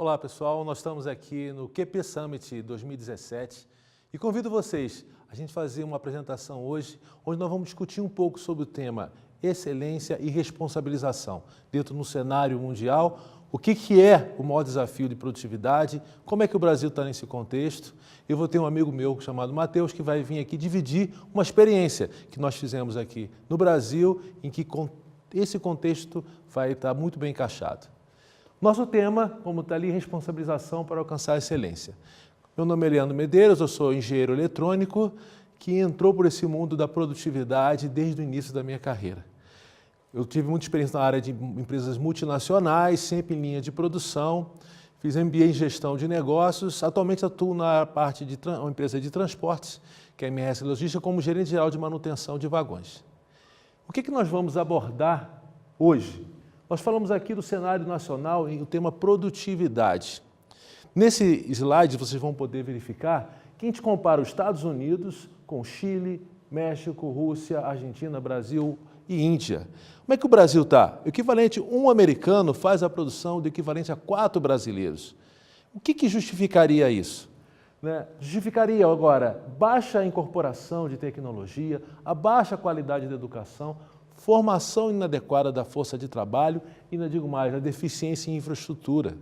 Olá pessoal, nós estamos aqui no QP Summit 2017 e convido vocês a gente fazer uma apresentação hoje onde nós vamos discutir um pouco sobre o tema excelência e responsabilização dentro do cenário mundial, o que é o maior desafio de produtividade, como é que o Brasil está nesse contexto. Eu vou ter um amigo meu chamado Matheus que vai vir aqui dividir uma experiência que nós fizemos aqui no Brasil em que esse contexto vai estar muito bem encaixado. Nosso tema, como está ali, responsabilização para alcançar a excelência. Meu nome é Leandro Medeiros, eu sou engenheiro eletrônico que entrou por esse mundo da produtividade desde o início da minha carreira. Eu tive muita experiência na área de empresas multinacionais, sempre em linha de produção, fiz MBA em gestão de negócios, atualmente atuo na parte de uma empresa de transportes, que é a MS Logística, como gerente geral de manutenção de vagões. O que nós vamos abordar hoje? Nós falamos aqui do cenário nacional e o tema produtividade. Nesse slide vocês vão poder verificar que a gente compara os Estados Unidos com Chile, México, Rússia, Argentina, Brasil e Índia. Como é que o Brasil está? O equivalente, um americano faz a produção do equivalente a 4 brasileiros. O que justificaria isso? Justificaria agora baixa incorporação de tecnologia, a baixa qualidade da educação, formação inadequada da força de trabalho e, não digo mais, a deficiência em infraestrutura.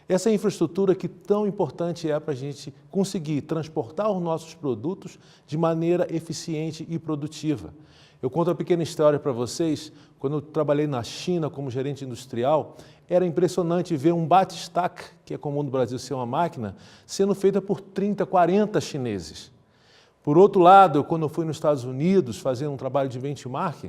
Essa infraestrutura que tão importante é para a gente conseguir transportar os nossos produtos de maneira eficiente e produtiva. Eu conto uma pequena história para vocês. Quando eu trabalhei na China como gerente industrial, era impressionante ver um bate-stack, que é comum no Brasil ser uma máquina, sendo feita por 30, 40 chineses. Por outro lado, quando eu fui nos Estados Unidos fazer um trabalho de benchmark,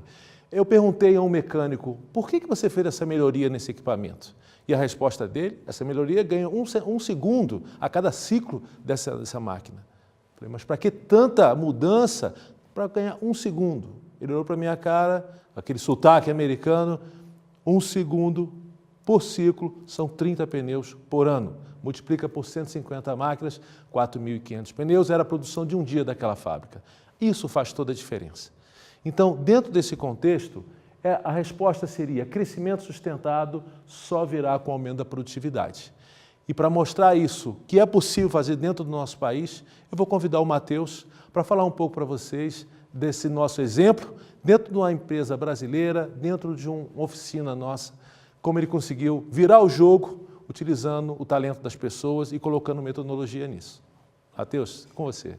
eu perguntei a um mecânico, por que você fez essa melhoria nesse equipamento? E a resposta dele, essa melhoria ganha um segundo a cada ciclo dessa máquina. Eu falei, mas para que tanta mudança para ganhar um segundo? Ele olhou para a minha cara, aquele sotaque americano, 1 segundo por ciclo, são 30 pneus por ano. Multiplica por 150 máquinas, 4.500 pneus, era a produção de um dia daquela fábrica. Isso faz toda a diferença. Então, dentro desse contexto, a resposta seria crescimento sustentado só virá com o aumento da produtividade. E para mostrar isso, que é possível fazer dentro do nosso país, eu vou convidar o Matheus para falar um pouco para vocês desse nosso exemplo, dentro de uma empresa brasileira, dentro de uma oficina nossa, como ele conseguiu virar o jogo, utilizando o talento das pessoas e colocando metodologia nisso. Matheus, com você.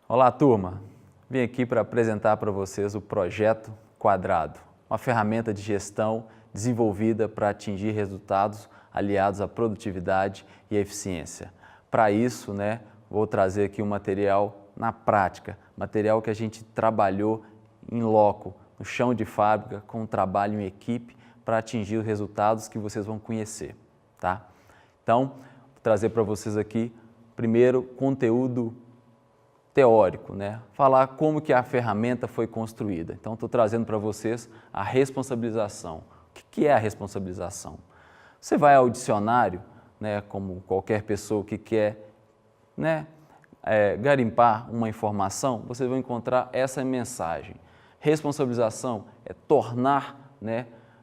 Olá, turma. Vim aqui para apresentar para vocês o Projeto Quadrado, uma ferramenta de gestão desenvolvida para atingir resultados aliados à produtividade e à eficiência. Para isso, vou trazer aqui um material na prática, material que a gente trabalhou em loco, no chão de fábrica, com um trabalho em equipe para atingir os resultados que vocês vão conhecer, tá? Então, vou trazer para vocês aqui, primeiro, conteúdo teórico, falar como que a ferramenta foi construída. Então, estou trazendo para vocês a responsabilização. O que é a responsabilização? Você vai ao dicionário, como qualquer pessoa que quer garimpar uma informação, vocês vão encontrar essa mensagem. Responsabilização é tornar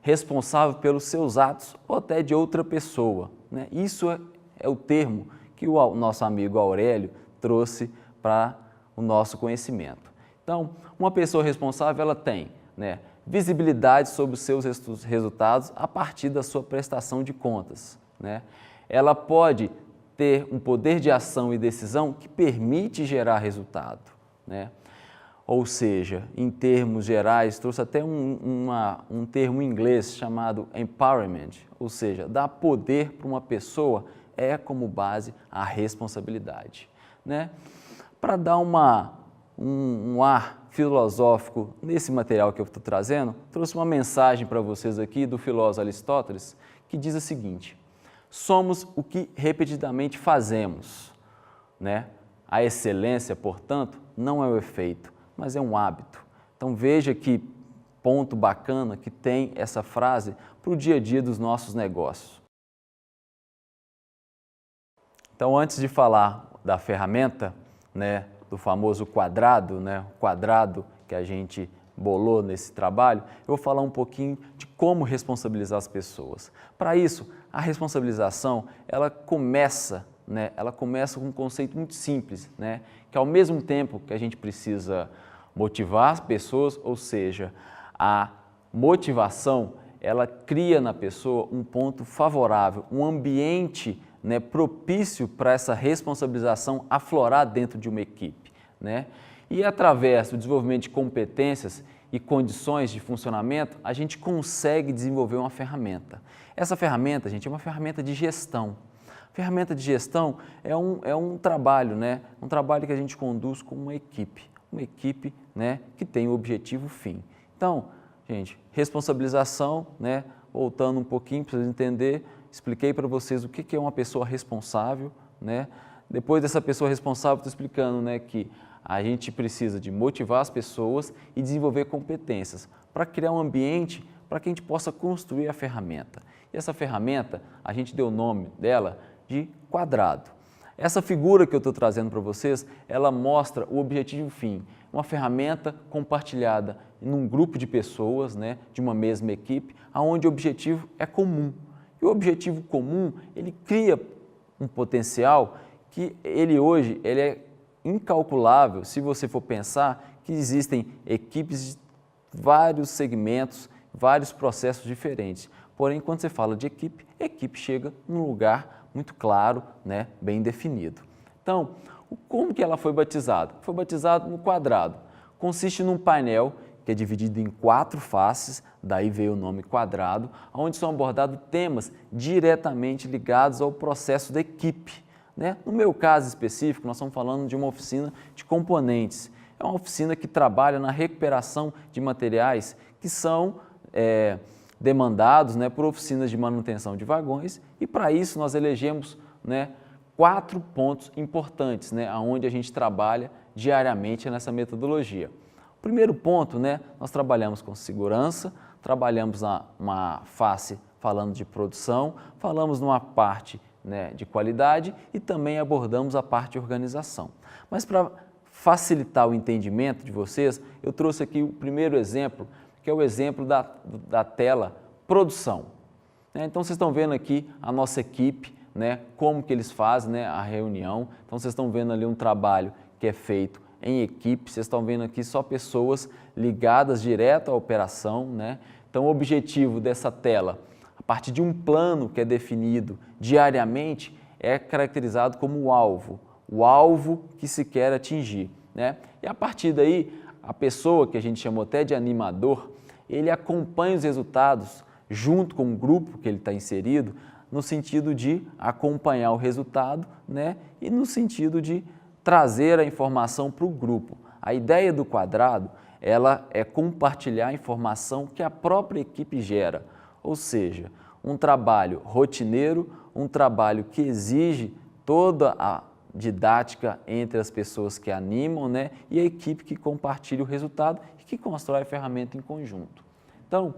responsável pelos seus atos ou até de outra pessoa. Isso é o termo que o nosso amigo Aurélio trouxe para o nosso conhecimento. Então, uma pessoa responsável, ela tem visibilidade sobre os seus resultados a partir da sua prestação de contas. Ela pode ter um poder de ação e decisão que permite gerar resultado. Ou seja, em termos gerais, trouxe até um termo em inglês chamado empowerment, ou seja, dar poder para uma pessoa é como base a responsabilidade. Para dar um ar filosófico nesse material que eu estou trazendo, trouxe uma mensagem para vocês aqui do filósofo Aristóteles, que diz o seguinte: somos o que repetidamente fazemos. A excelência, portanto, não é o efeito, mas é um hábito. Então veja que ponto bacana que tem essa frase para o dia a dia dos nossos negócios. Então, antes de falar da ferramenta, do famoso quadrado, o quadrado que a gente bolou nesse trabalho, eu vou falar um pouquinho de como responsabilizar as pessoas. Para isso, a responsabilização, ela começa com um conceito muito simples, né? Que ao mesmo tempo que a gente precisa motivar as pessoas, ou seja, a motivação, ela cria na pessoa um ponto favorável, um ambiente, né, propício para essa responsabilização aflorar dentro de uma equipe, né? E através do desenvolvimento de competências e condições de funcionamento, a gente consegue desenvolver uma ferramenta. Essa ferramenta, gente, é uma ferramenta de gestão. Ferramenta de gestão é um trabalho, né? Um trabalho que a gente conduz com uma equipe, né, que tem o objetivo fim. Então, gente, responsabilização, né? Voltando um pouquinho para vocês entenderem, expliquei para vocês o que é uma pessoa responsável, né? Depois dessa pessoa responsável, estou explicando, né, que a gente precisa de motivar as pessoas e desenvolver competências para criar um ambiente para que a gente possa construir a ferramenta. E essa ferramenta, a gente deu o nome dela de quadrado. Essa figura que eu estou trazendo para vocês, ela mostra o objetivo fim, uma ferramenta compartilhada num grupo de pessoas, né, de uma mesma equipe, onde o objetivo é comum. E o objetivo comum, ele cria um potencial que ele é incalculável se você for pensar que existem equipes de vários segmentos, vários processos diferentes. Porém, quando você fala de equipe chega num lugar muito claro, né, bem definido. Então, como que ela foi batizada? Foi batizada no quadrado. Consiste num painel que é dividido em 4 faces, daí veio o nome quadrado, onde são abordados temas diretamente ligados ao processo da equipe, né? No meu caso específico, nós estamos falando de uma oficina de componentes. É uma oficina que trabalha na recuperação de materiais que são demandados, né, por oficinas de manutenção de vagões, e para isso nós elegemos, né, 4 pontos importantes, né, onde a gente trabalha diariamente nessa metodologia. O primeiro ponto, né, nós trabalhamos com segurança, trabalhamos uma face falando de produção, falamos numa parte, né, de qualidade e também abordamos a parte de organização. Mas para facilitar o entendimento de vocês, eu trouxe aqui o primeiro exemplo, que é o exemplo da tela produção. Então, vocês estão vendo aqui a nossa equipe, né, como que eles fazem, né, a reunião. Então, vocês estão vendo ali um trabalho que é feito em equipe, vocês estão vendo aqui só pessoas ligadas direto à operação, né? Então, o objetivo dessa tela, a partir de um plano que é definido diariamente, é caracterizado como o alvo que se quer atingir, né? E a partir daí, a pessoa que a gente chamou até de animador, ele acompanha os resultados junto com o grupo que ele está inserido, no sentido de acompanhar o resultado, né? E no sentido de trazer a informação para o grupo. A ideia do quadrado, ela é compartilhar a informação que a própria equipe gera, ou seja, um trabalho rotineiro, um trabalho que exige toda a didática entre as pessoas que animam, né, e a equipe que compartilha o resultado e que constrói a ferramenta em conjunto. Então,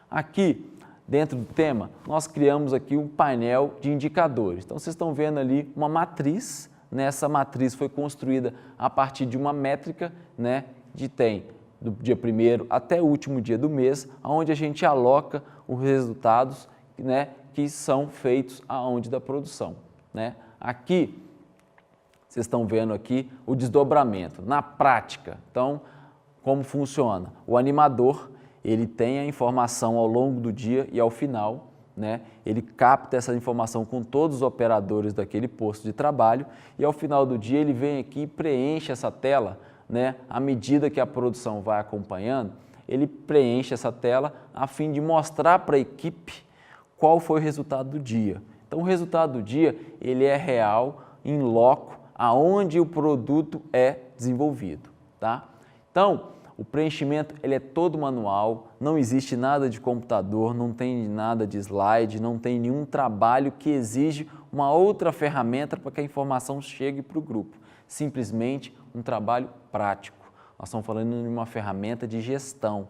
aqui dentro do tema, nós criamos aqui um painel de indicadores. Então, vocês estão vendo ali uma matriz, né? Essa matriz foi construída a partir de uma métrica, né, do dia 1º até o último dia do mês, onde a gente aloca os resultados, né, que são feitos aonde da produção, né? Aqui, vocês estão vendo aqui o desdobramento na prática. Então, como funciona? O animador, ele tem a informação ao longo do dia e ao final, né, ele capta essa informação com todos os operadores daquele posto de trabalho e ao final do dia ele vem aqui e preenche essa tela, né, à medida que a produção vai acompanhando, ele preenche essa tela a fim de mostrar para a equipe qual foi o resultado do dia. Então, o resultado do dia, ele é real, in loco, aonde o produto é desenvolvido, tá? Então, o preenchimento, ele é todo manual, não existe nada de computador, não tem nada de slide, não tem nenhum trabalho que exige uma outra ferramenta para que a informação chegue para o grupo. Simplesmente um trabalho prático. Nós estamos falando de uma ferramenta de gestão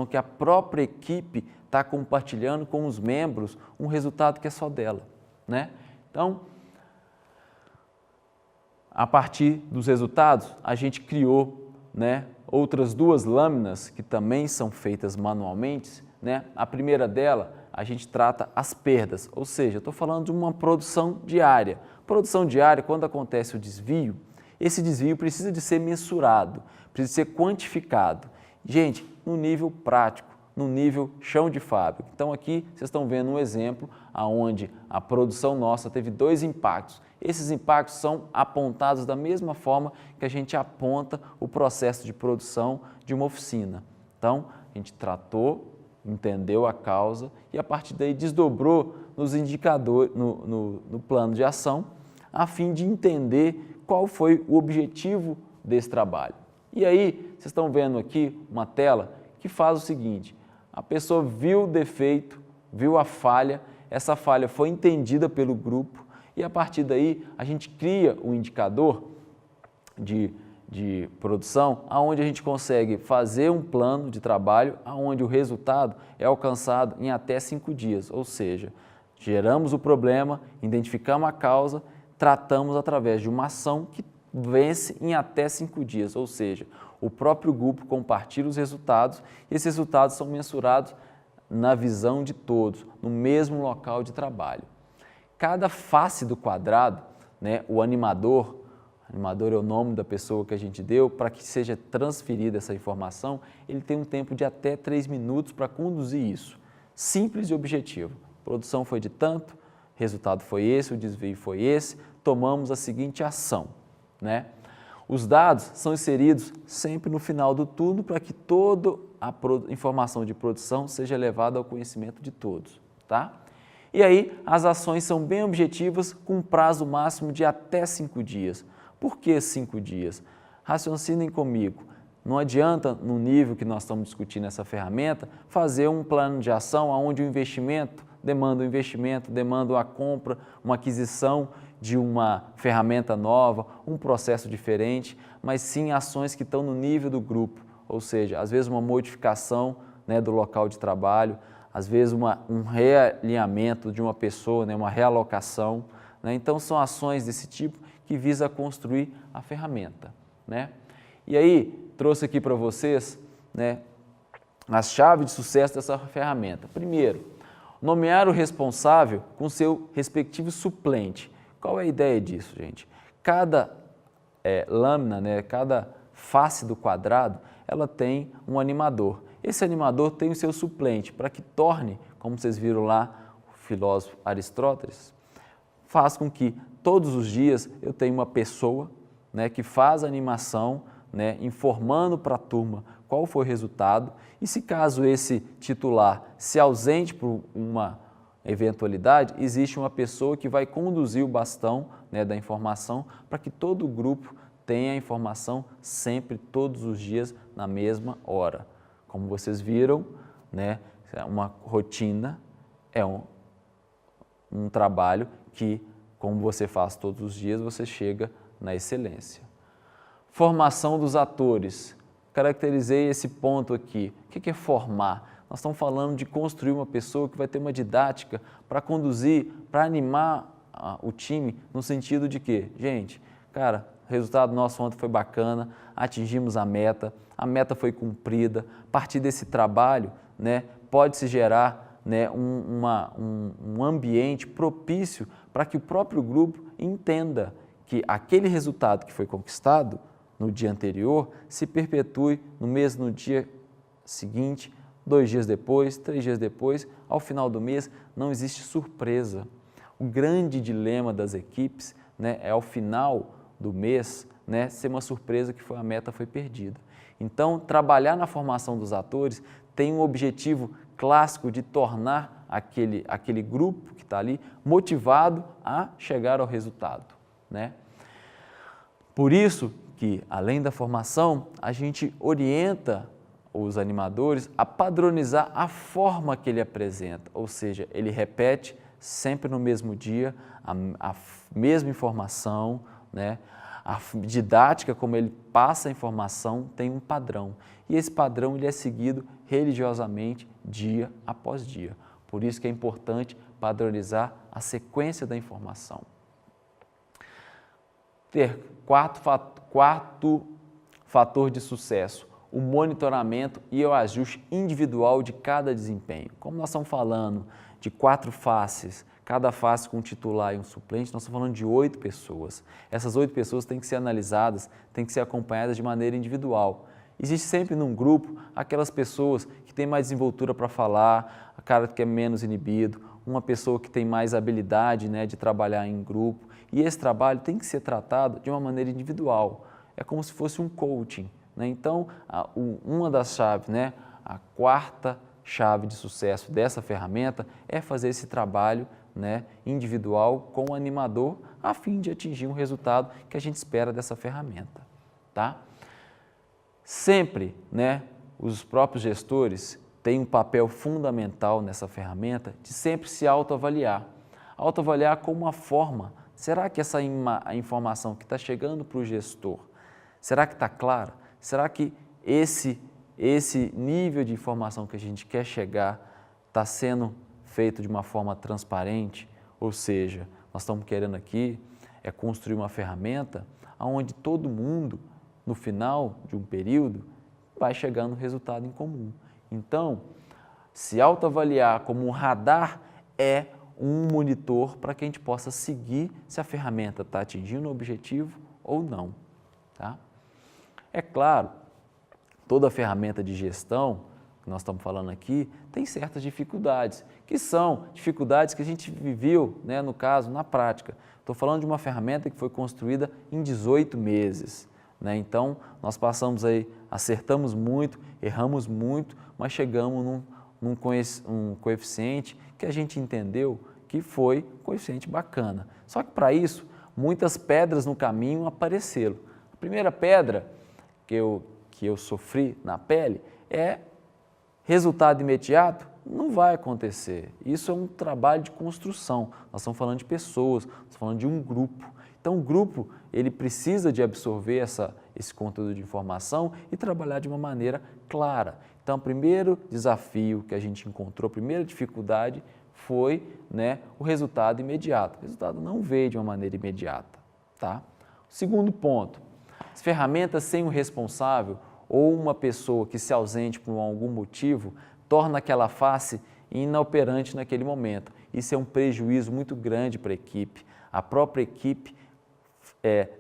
que a própria equipe está compartilhando com os membros um resultado que é só dela, né? Então, a partir dos resultados, a gente criou, né, outras 2 lâminas que também são feitas manualmente, né? A primeira dela a gente trata as perdas, ou seja, eu estou falando de uma produção diária. Produção diária, quando acontece o desvio, esse desvio precisa de ser mensurado, precisa ser quantificado. Gente, no nível prático, no nível chão de fábrica. Então aqui vocês estão vendo um exemplo onde a produção nossa teve 2 impactos. Esses impactos são apontados da mesma forma que a gente aponta o processo de produção de uma oficina. Então, a gente tratou, entendeu a causa e a partir daí desdobrou nos indicadores, no plano de ação, a fim de entender qual foi o objetivo desse trabalho. E aí, vocês estão vendo aqui uma tela que faz o seguinte, a pessoa viu o defeito, viu a falha, essa falha foi entendida pelo grupo e a partir daí a gente cria um indicador de produção, onde a gente consegue fazer um plano de trabalho, onde o resultado é alcançado em até 5 dias, ou seja, geramos o problema, identificamos a causa, tratamos através de uma ação que vence em até 5 dias, ou seja, o próprio grupo compartilha os resultados e esses resultados são mensurados na visão de todos, no mesmo local de trabalho. Cada face do quadrado, né, o animador é o nome da pessoa que a gente deu, para que seja transferida essa informação, ele tem um tempo de até 3 minutos para conduzir isso. Simples e objetivo. A produção foi de tanto, resultado foi esse, o desvio foi esse, tomamos a seguinte ação, né? Os dados são inseridos sempre no final do turno para que toda a informação de produção seja levada ao conhecimento de todos, tá? E aí, as ações são bem objetivas com um prazo máximo de até 5 dias. Por que 5 dias? Raciocinem comigo. Não adianta, no nível que nós estamos discutindo essa ferramenta, fazer um plano de ação onde o investimento demanda a compra, uma aquisição de uma ferramenta nova, um processo diferente, mas sim ações que estão no nível do grupo, ou seja, às vezes uma modificação, né, do local de trabalho, às vezes um realinhamento de uma pessoa, né, uma realocação, né? Então são ações desse tipo que visa construir a ferramenta, né? E aí, trouxe aqui para vocês, né, as chaves de sucesso dessa ferramenta. Primeiro, nomear o responsável com seu respectivo suplente. Qual é a ideia disso, gente? Cada lâmina, né, cada face do quadrado, ela tem um animador. Esse animador tem o seu suplente, para que torne, como vocês viram lá, o filósofo Aristóteles, faz com que todos os dias eu tenha uma pessoa, né, que faz a animação, né, informando para a turma qual foi o resultado e se caso esse titular se ausente por uma eventualidade, existe uma pessoa que vai conduzir o bastão, né, da informação para que todo o grupo tenha a informação sempre, todos os dias, na mesma hora. Como vocês viram, né, uma rotina é um trabalho que, como você faz todos os dias, você chega na excelência. Formação dos atores. Caracterizei esse ponto aqui. O que é formar? Nós estamos falando de construir uma pessoa que vai ter uma didática para conduzir, para animar o time, no sentido de que, gente, cara, o resultado nosso ontem foi bacana, atingimos a meta foi cumprida, a partir desse trabalho, né, pode-se gerar, né, um ambiente propício para que o próprio grupo entenda que aquele resultado que foi conquistado no dia anterior se perpetue no dia seguinte, 2 dias depois, 3 dias depois, ao final do mês, não existe surpresa. O grande dilema das equipes, né, é ao final do mês, né, ser uma surpresa que a meta foi perdida. Então, trabalhar na formação dos atores tem um objetivo clássico de tornar aquele grupo que está ali motivado a chegar ao resultado, né? Por isso que, além da formação, a gente orienta os animadores a padronizar a forma que ele apresenta, ou seja, ele repete sempre no mesmo dia a mesma informação, né? A didática, como ele passa a informação, tem um padrão. E esse padrão ele é seguido religiosamente dia após dia. Por isso que é importante padronizar a sequência da informação. Quarto fator de sucesso, o monitoramento e o ajuste individual de cada desempenho. Como nós estamos falando de 4 faces, cada face com um titular e um suplente, nós estamos falando de 8 pessoas. Essas 8 pessoas têm que ser analisadas, têm que ser acompanhadas de maneira individual. Existe sempre num grupo aquelas pessoas que têm mais desenvoltura para falar, a cara que é menos inibido, uma pessoa que tem mais habilidade, né, de trabalhar em grupo. E esse trabalho tem que ser tratado de uma maneira individual. É como se fosse um coaching, né? Então, uma das chaves, né, a 4ª chave de sucesso dessa ferramenta é fazer esse trabalho, né, individual com o animador a fim de atingir um resultado que a gente espera dessa ferramenta. Tá? Sempre, né, os próprios gestores têm um papel fundamental nessa ferramenta de sempre se autoavaliar. Autoavaliar como uma forma, será que essa a informação que está chegando para o gestor, será que está clara? Será que esse nível de informação que a gente quer chegar está sendo feito de uma forma transparente? Ou seja, nós estamos querendo aqui construir uma ferramenta onde todo mundo, no final de um período, vai chegar no resultado em comum. Então, se autoavaliar como um radar é um monitor para que a gente possa seguir se a ferramenta está atingindo o objetivo ou não. Tá? É claro, toda ferramenta de gestão que nós estamos falando aqui tem certas dificuldades, que são dificuldades que a gente viveu, né, no caso, na prática. Estou falando de uma ferramenta que foi construída em 18 meses. Né? Então, nós passamos aí, acertamos muito, erramos muito, mas chegamos num coeficiente que a gente entendeu que foi um coeficiente bacana. Só que para isso, muitas pedras no caminho apareceram. A primeira pedra que eu sofri na pele é resultado imediato. Não vai acontecer. Isso é um trabalho de construção. Nós estamos falando de pessoas, estamos falando de um grupo. Então, o grupo ele precisa de absorver esse conteúdo de informação e trabalhar de uma maneira clara. Então, o primeiro desafio que a gente encontrou, a primeira dificuldade foi, né, o resultado imediato. O resultado não veio de uma maneira imediata. Tá? Segundo ponto, as ferramentas sem um responsável ou uma pessoa que se ausente por algum motivo torna aquela face inoperante naquele momento. Isso é um prejuízo muito grande para a equipe. A própria equipe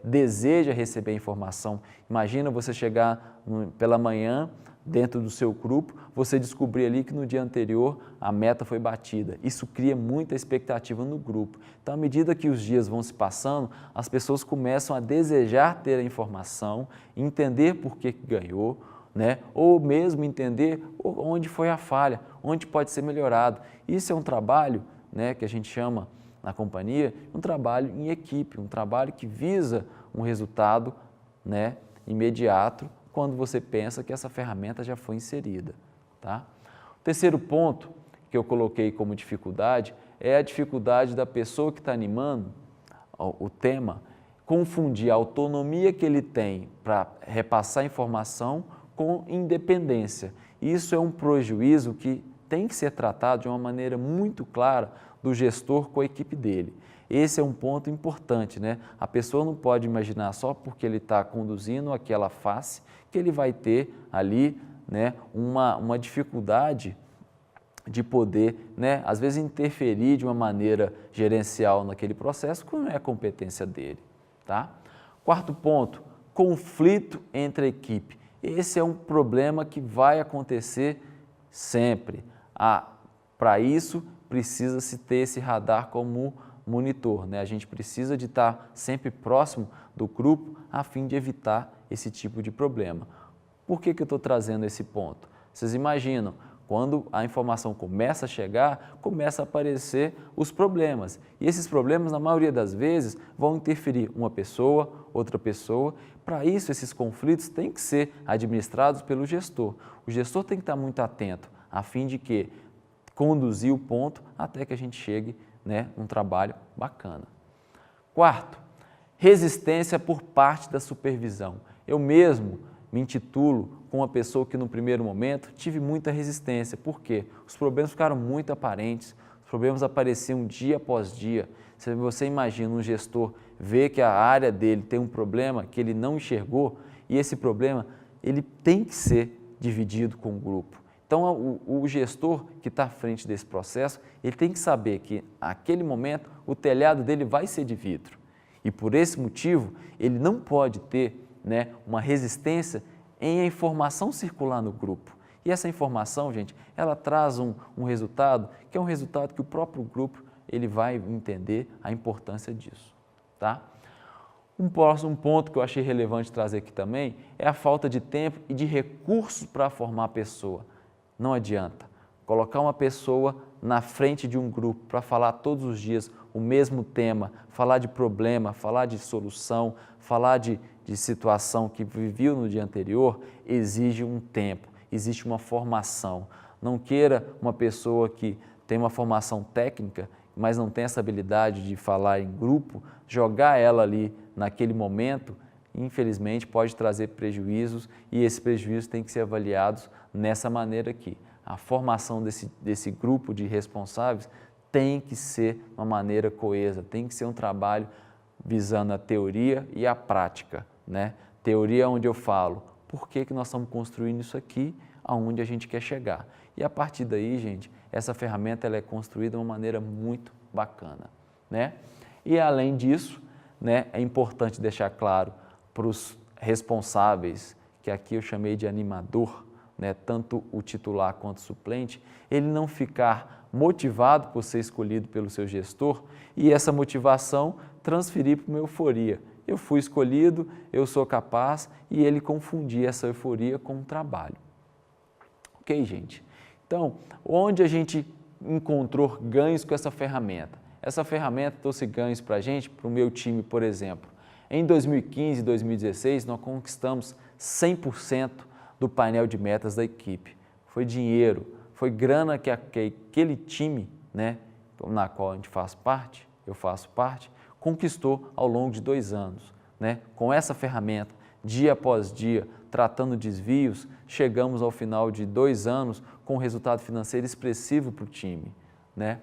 deseja receber informação. Imagina você chegar pela manhã dentro do seu grupo, você descobrir ali que no dia anterior a meta foi batida. Isso cria muita expectativa no grupo. Então, à medida que os dias vão se passando, as pessoas começam a desejar ter a informação, entender por que ganhou, né? Ou mesmo entender onde foi a falha, onde pode ser melhorado. Isso é um trabalho, né, que a gente chama na companhia, um trabalho em equipe, um trabalho que visa um resultado, né, imediato quando você pensa que essa ferramenta já foi inserida. Tá? O terceiro ponto que eu coloquei como dificuldade é a dificuldade da pessoa que está animando o tema confundir a autonomia que ele tem para repassar informação com independência. Isso é um prejuízo que tem que ser tratado de uma maneira muito clara do gestor com a equipe dele. Esse é um ponto importante, né? A pessoa não pode imaginar só porque ele está conduzindo aquela face que ele vai ter ali, né, uma dificuldade de poder, né, às vezes interferir de uma maneira gerencial naquele processo que não é a competência dele. Tá? Quarto ponto, conflito entre a equipe. Esse é um problema que vai acontecer sempre. Para isso, precisa-se ter esse radar como monitor, né? A gente precisa de estar sempre próximo do grupo a fim de evitar esse tipo de problema. Por que eu estou trazendo esse ponto? Vocês imaginam, quando a informação começa a chegar, começa a aparecer os problemas. E esses problemas, na maioria das vezes, vão interferir uma pessoa, outra pessoa. Para isso, esses conflitos têm que ser administrados pelo gestor. O gestor tem que estar muito atento, a fim de que conduzir o ponto até que a gente chegue, né, num trabalho bacana. Quarto, resistência por parte da supervisão. Eu mesmo me intitulo com uma pessoa que no primeiro momento tive muita resistência. Por quê? Os problemas ficaram muito aparentes, os problemas apareciam dia após dia. Se você imagina um gestor ver que a área dele tem um problema que ele não enxergou e esse problema ele tem que ser dividido com o grupo. Então, o gestor que está à frente desse processo, ele tem que saber que, naquele momento, o telhado dele vai ser de vidro. E, por esse motivo, ele não pode ter, né, uma resistência em a informação circular no grupo. E essa informação, gente, ela traz um resultado que é um resultado que o próprio grupo ele vai entender a importância disso. Tá? Um próximo ponto que eu achei relevante trazer aqui também é a falta de tempo e de recursos para formar a pessoa. Não adianta colocar uma pessoa na frente de um grupo para falar todos os dias o mesmo tema, falar de problema, falar de solução, falar de situação que viveu no dia anterior, exige um tempo, existe uma formação. Não queira uma pessoa que tem uma formação técnica, mas não tem essa habilidade de falar em grupo, jogar ela ali naquele momento, infelizmente pode trazer prejuízos e esses prejuízos têm que ser avaliados nessa maneira aqui. A formação desse grupo de responsáveis tem que ser uma maneira coesa, tem que ser um trabalho visando a teoria e a prática, né? Teoria onde eu falo, por que nós estamos construindo isso aqui, aonde a gente quer chegar. E a partir daí, gente, essa ferramenta ela é construída de uma maneira muito bacana, né? E além disso, né, é importante deixar claro para os responsáveis, que aqui eu chamei de animador, né, tanto o titular quanto o suplente, ele não ficar motivado por ser escolhido pelo seu gestor e essa motivação transferir para uma euforia. Eu fui escolhido, eu sou capaz e ele confundir essa euforia com o trabalho. Ok, gente? Então, onde a gente encontrou ganhos com essa ferramenta? Essa ferramenta trouxe ganhos para a gente, para o meu time, por exemplo. Em 2015 e 2016, nós conquistamos 100% do painel de metas da equipe. Foi dinheiro, foi grana que aquele time, né, na qual a gente faz parte, eu faço parte, conquistou ao longo de 2 anos. Né? Com essa ferramenta, dia após dia, tratando desvios, chegamos ao final de 2 anos com um resultado financeiro expressivo para o time. Né?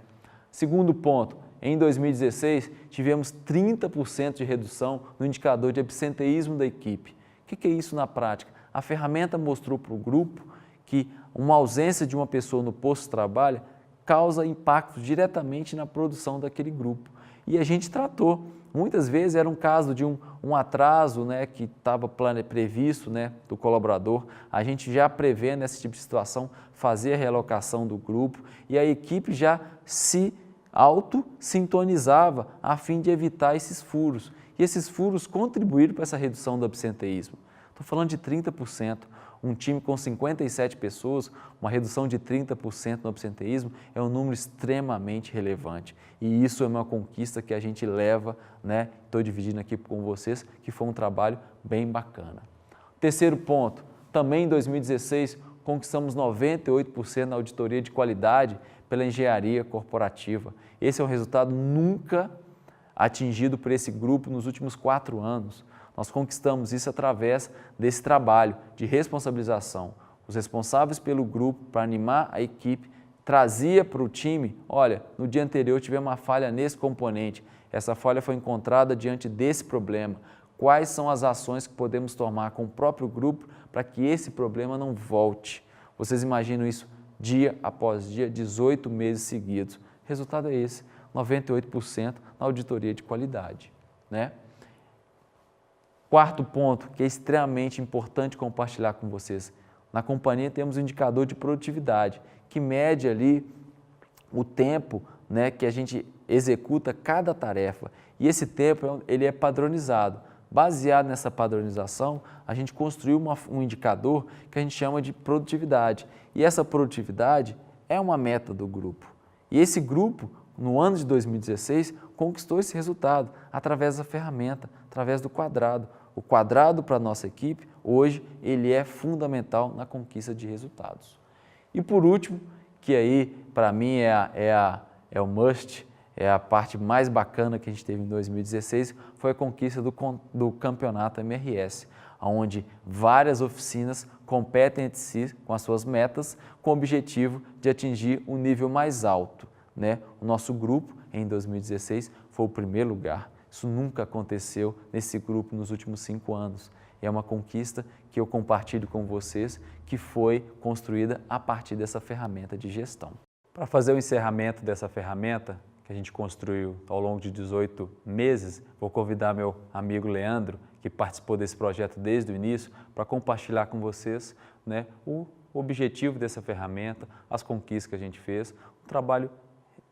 Segundo ponto, em 2016, tivemos 30% de redução no indicador de absenteísmo da equipe. O que é isso na prática? A ferramenta mostrou para o grupo que uma ausência de uma pessoa no posto de trabalho causa impacto diretamente na produção daquele grupo. E a gente tratou. Muitas vezes era um caso de um atraso, né, que estava previsto, né, do colaborador. A gente já prevê nesse tipo de situação fazer a realocação do grupo e a equipe já se auto-sintonizava a fim de evitar esses furos. E esses furos contribuíram para essa redução do absenteísmo. Estou falando de 30%. Um time com 57 pessoas, uma redução de 30% no absenteísmo é um número extremamente relevante. E isso é uma conquista que a gente leva, né? Estou dividindo aqui com vocês, que foi um trabalho bem bacana. Terceiro ponto, também em 2016, conquistamos 98% na auditoria de qualidade pela engenharia corporativa. Esse é um resultado nunca atingido por esse grupo nos últimos 4 anos. Nós conquistamos isso através desse trabalho de responsabilização. Os responsáveis pelo grupo, para animar a equipe, trazia para o time, olha, no dia anterior tivemos uma falha nesse componente, essa falha foi encontrada diante desse problema. Quais são as ações que podemos tomar com o próprio grupo para que esse problema não volte? Vocês imaginam isso dia após dia, 18 meses seguidos. O resultado é esse, 98% na auditoria de qualidade, né? Quarto ponto, que é extremamente importante compartilhar com vocês. Na companhia temos um indicador de produtividade, que mede ali o tempo, né, que a gente executa cada tarefa. E esse tempo ele é padronizado. Baseado nessa padronização, a gente construiu um indicador que a gente chama de produtividade. E essa produtividade é uma meta do grupo. E esse grupo, no ano de 2016, conquistou esse resultado através da ferramenta, através do quadrado. O quadrado para a nossa equipe, hoje, ele é fundamental na conquista de resultados. E por último, que aí para mim é o must, é a parte mais bacana que a gente teve em 2016, foi a conquista do campeonato MRS, onde várias oficinas competem entre si com as suas metas, com o objetivo de atingir um nível mais alto. Né? O nosso grupo, em 2016, foi o primeiro lugar. Isso nunca aconteceu nesse grupo nos últimos 5 anos. E é uma conquista que eu compartilho com vocês, que foi construída a partir dessa ferramenta de gestão. Para fazer o encerramento dessa ferramenta, que a gente construiu ao longo de 18 meses, vou convidar meu amigo Leandro, que participou desse projeto desde o início, para compartilhar com vocês, né, o objetivo dessa ferramenta, as conquistas que a gente fez, um trabalho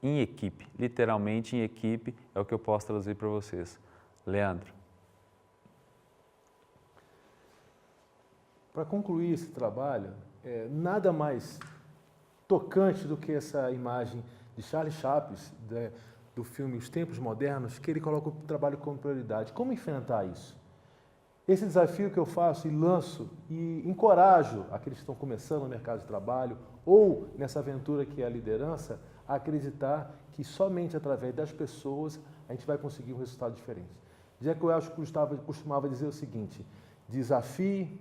em equipe, literalmente em equipe, é o que eu posso traduzir para vocês. Leandro. Para concluir esse trabalho, nada mais tocante do que essa imagem de Charles Chaplin, do filme Os Tempos Modernos, que ele coloca o trabalho como prioridade. Como enfrentar isso? Esse desafio que eu faço e lanço e encorajo aqueles que estão começando no mercado de trabalho ou nessa aventura que é a liderança, a acreditar que somente através das pessoas a gente vai conseguir um resultado diferente. Jack Welch costumava dizer o seguinte: desafie,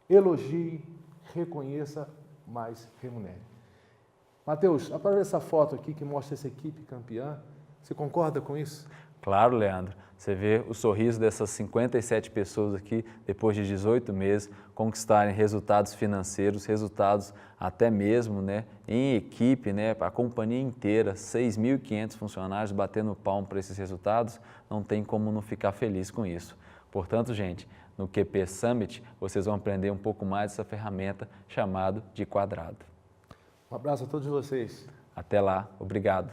elogie, reconheça, mas remunere. Mateus, aparece essa foto aqui que mostra essa equipe campeã. Você concorda com isso? Claro, Leandro. Você vê o sorriso dessas 57 pessoas aqui, depois de 18 meses, conquistarem resultados financeiros, resultados até mesmo, né, em equipe, né, a companhia inteira, 6.500 funcionários batendo palmo para esses resultados, não tem como não ficar feliz com isso. Portanto, gente, no QP Summit, vocês vão aprender um pouco mais dessa ferramenta chamada de quadrado. Um abraço a todos vocês. Até lá, obrigado.